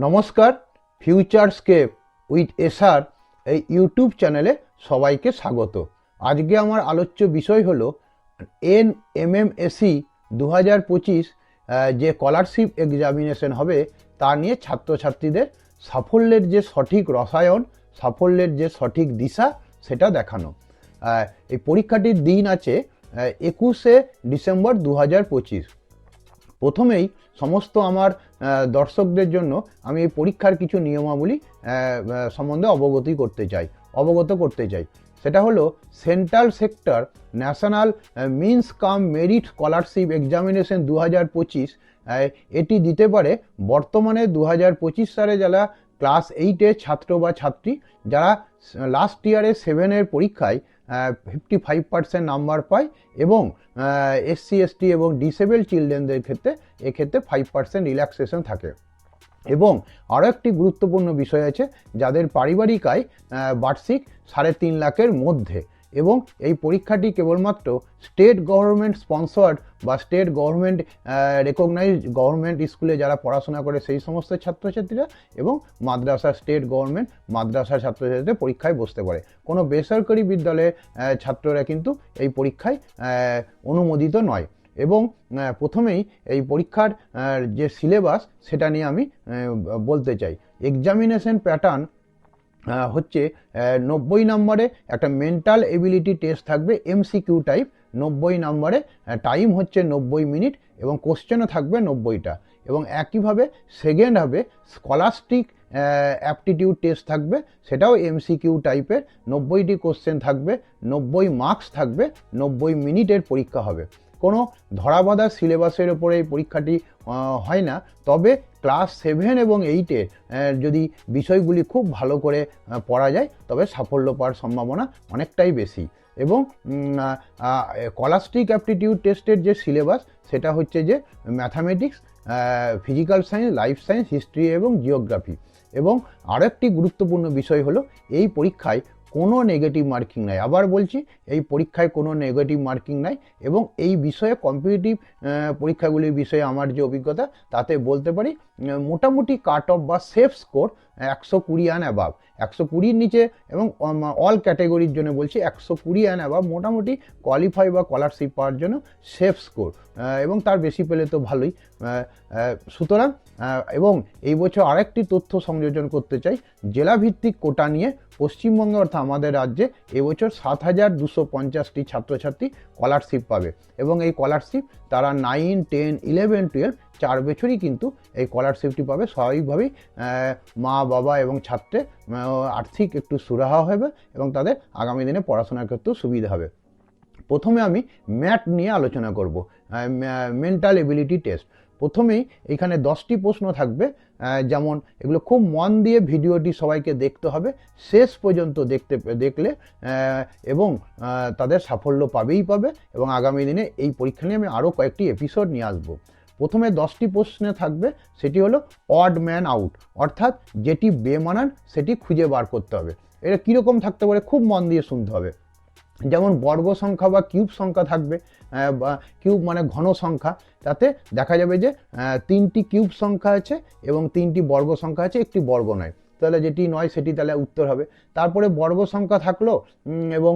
নমস্কার, ফিউচারস্কেপ with SR এই YouTube চ্যানেলে সবাইকে স্বাগত। আজকে আমার আলোচ্য বিষয় হলো NMMSE 2025 যে স্কলারশিপ এক্সামিনেশন হবে তা নিয়ে ছাত্রছাত্রীদের সাফল্যের যে সঠিক রসায়ন, সাফল্যের যে সঠিক দিশা সেটা দেখানো। এই পরীক্ষাটির দিন আছে 21শে ডিসেম্বর 2025। প্রথমেই সমস্ত আমার দর্শকদের জন্য আমি এই পরীক্ষার কিছু নিয়মাবলী সম্বন্ধে অবগত করতে চাই। সেটা হলো সেন্ট্রাল সেক্টর ন্যাশনাল মিন্স কাম মেরিট স্কলারশিপ এক্সামিনেশন 2025 এটি দিতে পারে বর্তমানে 2025 সালে যারা ক্লাস 8-এর ছাত্র বা ছাত্রী, যারা লাস্ট ইয়ারে 7-এর পরীক্ষায় 55% নাম্বার পায় এবং SC ST এবং ডিসেবল চিলড্রেনদের এক্ষেত্রে 5% রিল্যাক্সেশন থাকে। এবং আরও একটি গুরুত্বপূর্ণ বিষয় আছে, যাদের পারিবারিক আয় বার্ষিক 3.5 লাখের মধ্যে। এবং এই পরীক্ষাটি কেবলমাত্র স্টেট গভর্নমেন্ট স্পন্সর্ড বা স্টেট গভর্নমেন্ট রেকগনাইজড গভর্নমেন্ট স্কুলে যারা পড়াশোনা করে সেই সমস্ত ছাত্রছাত্রীরা এবং মাদ্রাসা স্টেট গভর্নমেন্ট মাদ্রাসার ছাত্রছাত্রীরা পরীক্ষায় বসতে পারে। কোনো বেসরকারি বিদ্যালয়ের ছাত্ররা কিন্তু এই পরীক্ষায় অনুমোদিত নয়। এবং প্রথমেই এই পরীক্ষার যে সিলেবাস সেটা নিয়ে আমি বলতে চাই। এক্সামিনেশন প্যাটার্ন হচ্ছে 90 নম্বরে একটা মেন্টাল এবিলিটি টেস্ট থাকবে, MCQ টাইপ। 90 নম্বরে, টাইম হচ্ছে 90 মিনিট এবং কোশ্চেনও থাকবে 90টা। এবং একইভাবে সেকেন্ড হবে স্কলাস্টিক অ্যাপটিটিউড টেস্ট থাকবে, সেটাও MCQ টাইপের। 90টি কোশ্চেন থাকবে, 90 মার্কস থাকবে, 90 মিনিটের পরীক্ষা হবে। কোনো ধরাবাঁধা সিলেবাসের ওপরে এই পরীক্ষাটি হয় না, তবে ক্লাস 7 এবং 8-এর যদি বিষয়গুলি খুব ভালো করে পড়া যায় তবে সাফল্য পাওয়ার সম্ভাবনা অনেকটাই বেশি। এবং স্কলাস্টিক অ্যাপটিটিউড টেস্টের যে সিলেবাস সেটা হচ্ছে যে mathematics, physical science, life science, history এবং জিওগ্রাফি। এবং আরও একটি গুরুত্বপূর্ণ বিষয় হলো এই পরীক্ষায় কোনো নেগেটিভ মার্কিং নাই। আবার বলছি, এই পরীক্ষায় কোনো নেগেটিভ মার্কিং নাই। এবং এই বিষয়ে কম্পিটিটিভ পরীক্ষাগুলির বিষয়ে আমার যে অভিজ্ঞতা তাতে বলতে পারি মোটামুটি কাট অফ বা সেফ স্কোর 120 অ্যান্ড অ্যাবাভ। 120-র নিচে এবং অল ক্যাটেগরির জন্য বলছি 120 অ্যান্ড অ্যাবাভ মোটামুটি কোয়ালিফাই বা স্কলারশিপ পাওয়ার জন্য সেফ স্কোর। এবং তার বেশি পেলে তো ভালোই। সুতরাং এবং এই বছর আরেকটি তথ্য সংযোজন করতে চাই, জেলাভিত্তিক কোটা নিয়ে পশ্চিমবঙ্গে অর্থাৎ আমাদের রাজ্যে এবছর 7250টি ছাত্রছাত্রী স্কলারশিপ পাবে। এবং এই স্কলারশিপ তারা 9, 10, 11, 12 4 বছরই কিন্তু এই স্কলারশিপটি পাবে। স্বাভাবিকভাবেই মা বাবা এবং ছাত্রের আর্থিক একটু সুরাহা হবে এবং তাদের আগামী দিনে পড়াশোনার ক্ষেত্রেও সুবিধা হবে। প্রথমে আমি ম্যাট নিয়ে আলোচনা করব, মেন্টাল এবিলিটি টেস্ট। প্রথমেই এখানে 10টি প্রশ্ন থাকবে, যেমন এগুলো খুব মন দিয়ে ভিডিওটি সবাইকে দেখতে হবে, শেষ পর্যন্ত দেখলে এবং তাদের সাফল্য পাবে। এবং আগামী দিনে এই পরীক্ষা নিয়ে আমি আরও কয়েকটি এপিসোড নিয়ে আসবো। প্রথমে 10টি প্রশ্নে থাকবে, সেটি হলো অড ম্যান আউট, অর্থাৎ যেটি বেমানান সেটি খুঁজে বার করতে হবে। এটা কীরকম থাকতে পারে খুব মন দিয়ে শুনতে হবে। যেমন বর্গ সংখ্যা বা কিউব সংখ্যা থাকবে, কিউব মানে ঘন সংখ্যা। তাতে দেখা যাবে যে 3টি কিউব সংখ্যা আছে এবং 3টি বর্গ সংখ্যা আছে, একটি বর্গ নয়। তাহলে যেটি নয় সেটি তাহলে উত্তর হবে। তারপরে বর্গ সংখ্যা থাকলো এবং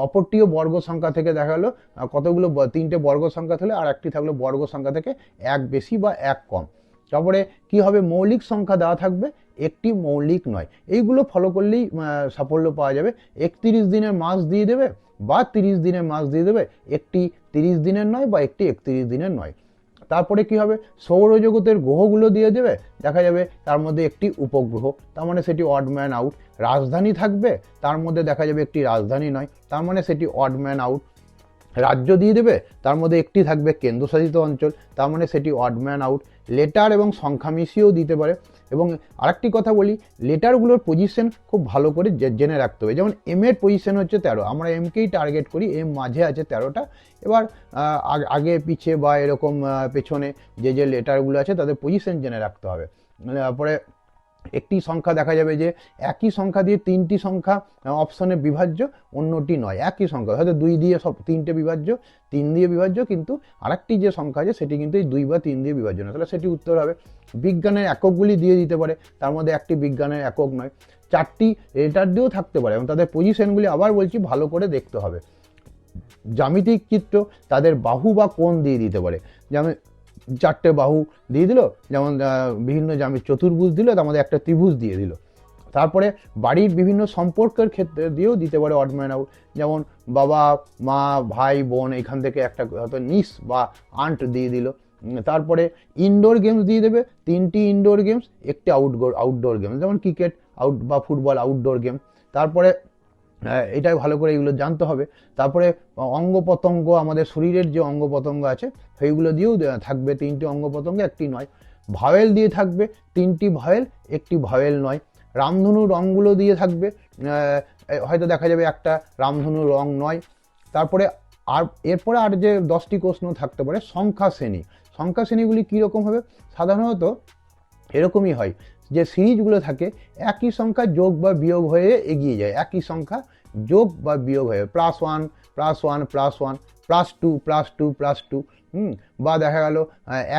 অপরটিও বর্গ সংখ্যা থেকে দেখা গেলো কতগুলো 3টে বর্গ সংখ্যা থাকলে আর একটি থাকলো বর্গ সংখ্যা থেকে 1 বেশি বা 1 কম। তারপরে কি হবে, মৌলিক সংখ্যা দেওয়া থাকবে, একটি মৌলিক নয়। এইগুলো ফলো করলেই সাফল্য পাওয়া যাবে। 31 দিনের মাস দিয়ে দেবে বা 30 দিনের মাস দিয়ে দেবে, একটি 30 দিনের নয় বা একটি 31 দিনের নয়। তারপরে কি হবে, সৌরজগতের গ্রহগুলো দিয়ে দেবে, দেখা যাবে তার মধ্যে একটি উপগ্রহ, তার মানে সেটি অড ম্যান আউট। রাজধানী থাকবে, তার মধ্যে দেখা যাবে একটি রাজধানী নয়, তার মানে সেটি অড ম্যান আউট। রাজ্য দিয়ে দেবে, তার মধ্যে একটি থাকবে কেন্দ্রশাসিত অঞ্চল, তার মানে সেটি অড ম্যান আউট। লেটার এবং সংখ্যা মিশিয়েও দিতে পারে। এবং আরেকটি কথা বলি, লেটারগুলোর পজিশন খুব ভালো করে জেনে রাখতে হবে। যেমন এম-এর পজিশন হচ্ছে 13, আমরা এমকেই টার্গেট করি, এম মাঝে আছে 13টা। এবার আগে পিছে বা এরকম পেছনে যে লেটারগুলো আছে তাদের পজিশন জেনে রাখতে হবে। তারপরে একটি সংখ্যা দেখা যাবে যে একই সংখ্যা দিয়ে 3টি সংখ্যা অপশনে বিভাজ্য, অন্যটি নয়। একই সংখ্যা হয়তো 2 দিয়ে সব 3টে বিভাজ্য, 3 দিয়ে বিভাজ্য, কিন্তু আরেকটি যে সংখ্যা আছে সেটি কিন্তু এই 2 বা 3 দিয়ে বিভাজ্য না, তাহলে সেটি উত্তর হবে। বিজ্ঞানের এককগুলি দিয়ে দিতে পারে, তার মধ্যে একটি বিজ্ঞানের একক নয়, 4টি এটার দিয়েও থাকতে পারে এবং তাদের পজিশনগুলি আবার বলছি ভালো করে দেখতে হবে। জ্যামিতিক চিত্র তাদের বাহু বা কোণ দিয়ে দিতে পারে, যেমন 4টে বাহু দিয়ে দিল, যেমন বিভিন্ন চতুর্ভুজ দিল, তার মধ্যে একটা ত্রিভুজ দিয়ে দিল। তারপরে বাড়ির বিভিন্ন সম্পর্কের ক্ষেত্রে দিয়েও দিতে পারে অড ম্যান আউট, যেমন বাবা মা ভাই বোন, এখান থেকে একটা হয়তো নিস বা আন্ট দিয়ে দিল। তারপরে ইনডোর গেমস দিয়ে দেবে, 3টি ইনডোর গেমস, একটি আউটডোর গেমস, যেমন ক্রিকেট বা ফুটবল আউটডোর গেম। তারপরে এটাই ভালো করে এগুলো জানতে হবে। তারপরে অঙ্গ প্রত্যঙ্গ, আমাদের শরীরের যে অঙ্গ প্রত্যঙ্গ আছে সেইগুলো দিয়েও থাকবে, 3টি অঙ্গ প্রত্যঙ্গ, একটি নয়। ভাওয়েল দিয়ে থাকবে, 3টি ভাওয়েল, একটি ভাওয়েল নয়। রামধনু রঙগুলো দিয়ে থাকবে, হয়তো দেখা যাবে একটা রামধনু রং নয়। তারপরে এরপরে যে 10টি প্রশ্ন থাকতে পারে সংখ্যা শ্রেণী। সংখ্যা শ্রেণীগুলি কীরকম হবে? সাধারণত এরকমই হয় যে সিরিজগুলো থাকে একই সংখ্যা যোগ বা বিয়োগ হয়ে এগিয়ে যায়, একই সংখ্যা যোগ বা বিয়োগ হয়ে +1 +1 +1 +2 +2 +2, বা দেখা গেল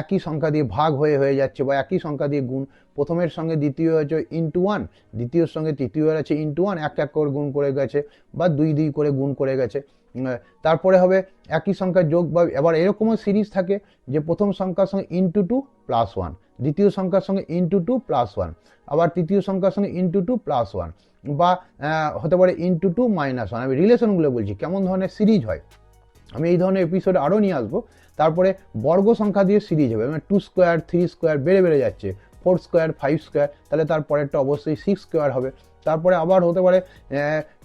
একই সংখ্যা দিয়ে ভাগ হয়ে যাচ্ছে, বা একই সংখ্যা দিয়ে গুণ, প্রথমের সঙ্গে দ্বিতীয় হচ্ছে *1, দ্বিতীয়র সঙ্গে তৃতীয় আছে *1, এক করে গুণ করে গেছে, বা 2 করে গুণ করে গেছে। তারপরে হবে একই সংখ্যা যোগ, বা এবার এরকমও সিরিজ থাকে যে প্রথম সংখ্যার সঙ্গে *2 +1, দ্বিতীয় সংখ্যার সঙ্গে *2 +1, আবার তৃতীয় সংখ্যার সঙ্গে *2 +1, বা হতে পারে *2 -1। আমি রিলেশনগুলো বলছি কেমন ধরনের সিরিজ হয়, আমি এই ধরনের এপিসোড আরও নিয়ে আসবো। তারপরে বর্গ সংখ্যা দিয়ে সিরিজ হবে, মানে 2 স্কোয়ার 3 স্কোয়ার বেড়ে যাচ্ছে, 4 স্কোয়ার 5 স্কোয়ার, তাহলে তারপরেরটা অবশ্যই 6 স্কোয়ার হবে। তারপরে আবার হতে পারে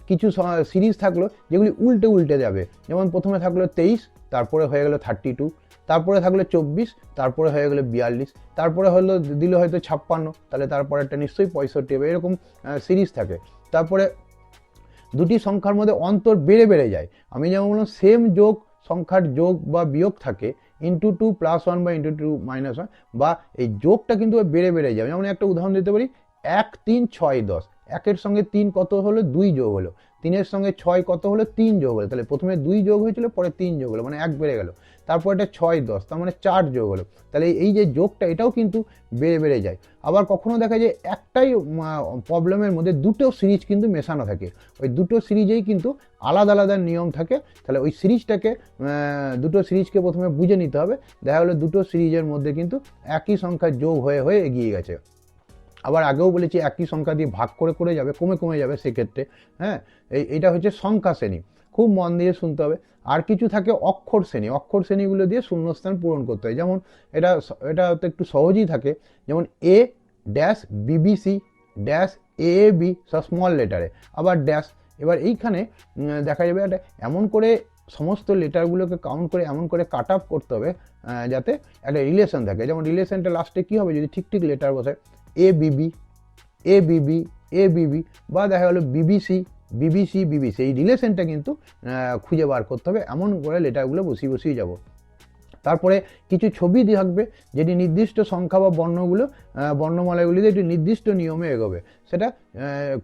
কিছু সিরিজ থাকলো যেগুলি উল্টে যাবে, যেমন প্রথমে থাকলো 23, তারপরে হয়ে গেল 32, তারপরে থাকলো 24, তারপরে হয়ে গেল 42, তারপরে দিল হয়তো 56, তাহলে তারপরেরটা নিশ্চয়ই 65 হবে। এরকম সিরিজ থাকে। তারপরে দুটি সংখ্যার মধ্যে অন্তর বেড়ে যায়, আমি যেমন বললাম সেম যোগ সংখ্যার যোগ বা বিয়োগ থাকে *2 +1 বা *2 -1, বা এই যোগটা কিন্তু বেড়ে যায়। যেমন একটা উদাহরণ দিতে পারি, 1 3 6 10, 1-এর সঙ্গে 3 কত হলো? 2 যোগ হলো, 3-এর সঙ্গে 6 কত হলো? 3 যোগ হলো, তাহলে প্রথমে 2 যোগ হয়েছিল, পরে 3 যোগ হলো, মানে 1 বেড়ে গেল। তারপর এটা 6 10, তার মানে 4 যোগ হলো, তাহলে এই যে যোগটা এটাও কিন্তু বেড়ে যায়। আবার কখনো দেখা যায় একটাই প্রবলেমের মধ্যে দুটো সিরিজ কিন্তু মেশানো থাকে, ওই দুটো সিরিজেই কিন্তু আলাদা নিয়ম থাকে, তাহলে ওই সিরিজটাকে দুটো সিরিজকে প্রথমে বুঝে নিতে হবে। দেখা গেলো দুটো সিরিজের মধ্যে কিন্তু একই সংখ্যা যোগ হয়ে এগিয়ে গেছে। আবার আগেও বলেছি একই সংখ্যা দিয়ে ভাগ করে যাবে, কমে যাবে সেক্ষেত্রে। হ্যাঁ, এইটা হচ্ছে সংখ্যা শ্রেণী, খুব মন দিয়ে শুনতে হবে। আর কিছু থাকে অক্ষর শ্রেণী, অক্ষর শ্রেণীগুলো দিয়ে শূন্যস্থান পূরণ করতে হয়। যেমন এটা তো একটু সহজই থাকে, যেমন A-BBC-AAB সব স্মল লেটারে, আবার ড্যাশ। এবার এইখানে দেখা যাবে একটা এমন করে সমস্ত লেটারগুলোকে কাউন্ট করে এমন করে কাট আপ করতে হবে যাতে একটা রিলেশন থাকে। যেমন রিলেশনটা লাস্টে কী হবে, যদি ঠিক লেটার বসে ABB, বা দেখা গেলো BBC, এই রিলেশনটা কিন্তু খুঁজে বার করতে হবে, এমন করে লেটারগুলো বসিয়ে যাব। তারপরে কিছু ছবি থাকবে যেটি নির্দিষ্ট সংখ্যা বা বর্ণমালাগুলিতে একটি নির্দিষ্ট নিয়মে এগোবে, সেটা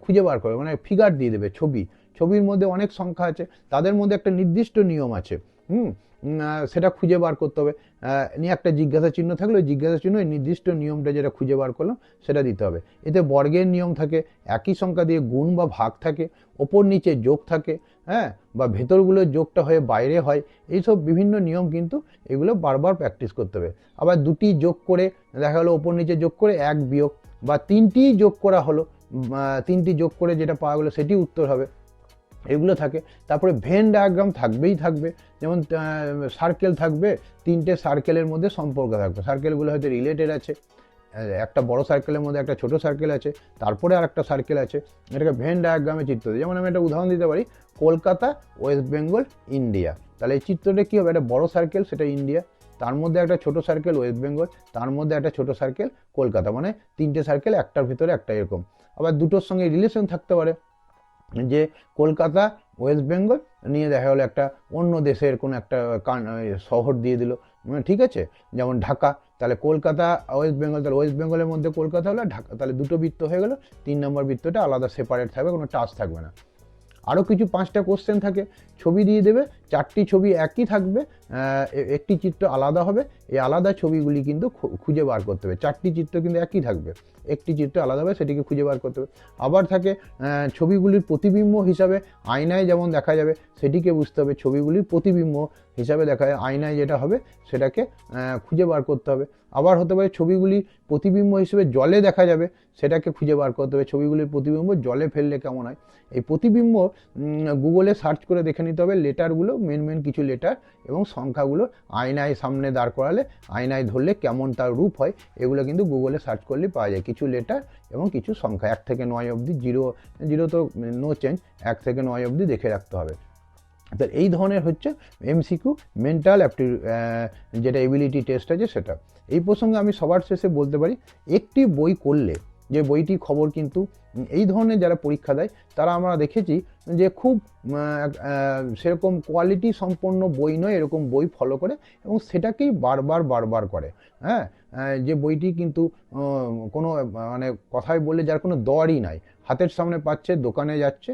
খুঁজে বার করবে, মানে ফিগার দিয়ে দেবে। ছবির মধ্যে অনেক সংখ্যা আছে, তাদের মধ্যে একটা নির্দিষ্ট নিয়ম আছে, সেটা খুঁজে বার করতে হবে। নিয়ে একটা জিজ্ঞাসা চিহ্ন থাকলে ওই জিজ্ঞাসা চিহ্ন ওই নির্দিষ্ট নিয়মটা যেটা খুঁজে বার করলাম সেটা দিতে হবে। এতে বর্গের নিয়ম থাকে, একই সংখ্যা দিয়ে গুণ বা ভাগ থাকে, ওপর নিচে যোগ থাকে, হ্যাঁ, বা ভেতরগুলোর যোগটা হয়ে বাইরে হয়, এইসব বিভিন্ন নিয়ম কিন্তু এগুলো বারবার প্র্যাকটিস করতে হবে। আবার দুটি যোগ করে দেখা গেলো ওপর নিচে যোগ করে 1 বিয়োগ, বা 3টি যোগ করা হলো, 3টি যোগ করে যেটা পাওয়া গেলো সেটি উত্তর হবে, এগুলো থাকে। তারপরে ভেন ডায়াগ্রাম থাকবে, যেমন সার্কেল থাকবে, 3টে সার্কেলের মধ্যে সম্পর্ক থাকবে, সার্কেলগুলো হয়তো রিলেটেড আছে, একটা বড় সার্কেলের মধ্যে একটা ছোট সার্কেল আছে, তারপরে আর একটা সার্কেল আছে, এটাকে ভেন ডায়াগ্রামে চিত্র দিই। যেমন আমি একটা উদাহরণ দিতে পারি, কলকাতা, ওয়েস্ট বেঙ্গল, ইন্ডিয়া, তাহলে এই চিত্রটা কী হবে, একটা বড় সার্কেল সেটা ইন্ডিয়া, তার মধ্যে একটা ছোট সার্কেল ওয়েস্ট বেঙ্গল, তার মধ্যে একটা ছোট সার্কেল কলকাতা, মানে 3টে সার্কেল একটার ভিতরে একটা, এরকম। আবার দুটোর সঙ্গে রিলেশন থাকতে পারে, যে কলকাতা ওয়েস্ট বেঙ্গল নিয়ে দেখা গেলো একটা অন্য দেশের কোনো একটা শহর দিয়ে দিল, ঠিক আছে, যেমন ঢাকা, তাহলে কলকাতা ওয়েস্ট বেঙ্গল, তাহলে ওয়েস্ট বেঙ্গলের মধ্যে কলকাতা হলো, ঢাকা, তাহলে দুটো বৃত্ত হয়ে গেলো, 3 নম্বর বৃত্তটা আলাদা সেপারেট থাকবে, কোনো টাচ থাকবে না। আরও কিছু 5টা কোশ্চেন থাকে, ছবি দিয়ে দেবে, 4টি ছবি একই থাকবে, একটি চিত্র আলাদা হবে, এই আলাদা ছবিগুলি কিন্তু খুঁজে বার করতে হবে। 4টি চিত্র কিন্তু একই থাকবে, একটি চিত্র আলাদা হবে, সেটিকে খুঁজে বার করতে হবে। আবার থাকে ছবিগুলির প্রতিবিম্ব হিসাবে আয়নায় যেমন দেখা যাবে সেটিকে বুঝতে হবে, ছবিগুলির প্রতিবিম্ব হিসাবে দেখা যায় আয়নায় যেটা হবে সেটাকে খুঁজে বার করতে হবে। আবার হতে পারে ছবিগুলি প্রতিবিম্ব হিসেবে জলে দেখা যাবে, সেটাকে খুঁজে বার করতে হবে, ছবিগুলির প্রতিবিম্ব জলে ফেললে কেমন হয়। এই প্রতিবিম্ব গুগলে সার্চ করে দেখে নিতে হবে, লেটারগুলো মেন কিছু লেটার এবং সংখ্যাগুলো আয়নায় সামনে দাঁড় করালে, আয়নায় ধরলে কেমন তার রূপ হয়, এগুলো কিন্তু গুগলে সার্চ করলে পাওয়া যায়। কিছু লেটার এবং কিছু সংখ্যা 1 থেকে 9 অবধি, জিরো তো নো চেঞ্জ, 1 থেকে 9 অবধি দেখে রাখতে হবে। তো এই ধরনের হচ্ছে এমসিকিউ মেন্টাল যেটা এবিলিটি টেস্ট আছে সেটা। এই প্রসঙ্গে আমি সবার শেষে বলতে পারি, একটি বই করলে, যে বইটি খবর কিন্তু এই ধরনের যারা পরীক্ষা দেয় তারা আমরা দেখেছি যে খুব সেরকম কোয়ালিটি সম্পন্ন বই নয়, এরকম বই ফলো করে এবং সেটাকেই বারবার করে। হ্যাঁ, যে বইটি কিন্তু কোনো মানে কথায় বললে যার কোনো দরই নাই, হাতের সামনে পাচ্ছে, দোকানে যাচ্ছে,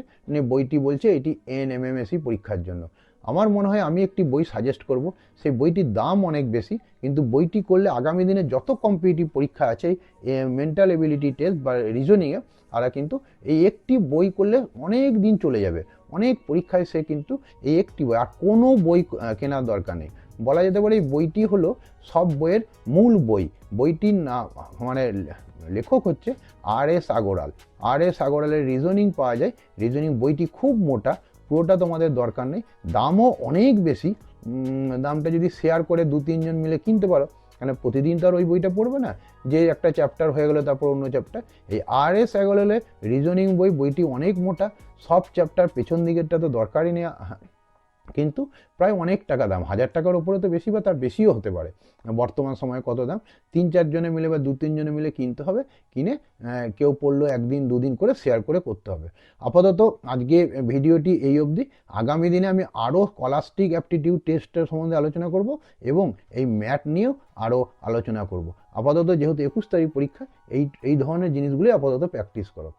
বইটি বলছে এটি NMMSE পরীক্ষার জন্য। আমার মনে হয় আমি একটি বই সাজেস্ট করব, সেই বইটির দাম অনেক বেশি, কিন্তু বইটি করলে আগামী দিনে যত কম্পিটিটিভ পরীক্ষা আছে মেন্টাল এবিলিটি টেস্ট বা রিজনিংয়ে, তারা কিন্তু এই একটি বই করলে অনেক দিন চলে যাবে, অনেক পরীক্ষায় সে কিন্তু এই একটি বই, আর কোনো বই কেনার দরকার নেই। বলা যেতে পারে এই বইটি হলো সব বইয়ের মূল বই। বইটির নাম মানে লেখক হচ্ছে RS আগরওয়াল। RS আগরওয়ালের রিজনিং পাওয়া যায়, রিজনিং বইটি খুব মোটা, পুরোটা তোমাদের দরকার নেই, দামও অনেক বেশি। দামটা যদি শেয়ার করে 2-3 জন মিলে কিনতে পারো, মানে প্রতিদিন তো আর ওই বইটা পড়বে না, যে একটা চ্যাপ্টার হয়ে গেলো তারপর অন্য চ্যাপ্টার। এই RS আগরওয়ালের রিজনিং বইটি অনেক মোটা, সব চ্যাপ্টার পেছন দিকেরটা তো দরকারই নেই, কিন্তু প্রায় অনেক টাকা দাম, 1000 টাকার উপরে তো বেশি বা তার বেশিও হতে পারে। বর্তমান সময়ে কত দাম, 3-4 জনে মিলে বা 2-3 জনে মিলে কিনতে হবে, কিনে কেউ পড়লো 1 দিন 2 দিন করে শেয়ার করে করতে হবে। আপাতত আজকে ভিডিওটি এই অবধি। আগামী দিনে আমি আরও স্কলাস্টিক অ্যাপটিটিউড টেস্টের সম্বন্ধে আলোচনা করব এবং এই ম্যাথ নিয়েও আরও আলোচনা করব। আপাতত যেহেতু 21 তারিখ পরীক্ষা, এই ধরনের জিনিসগুলি আপাতত প্র্যাকটিস করো।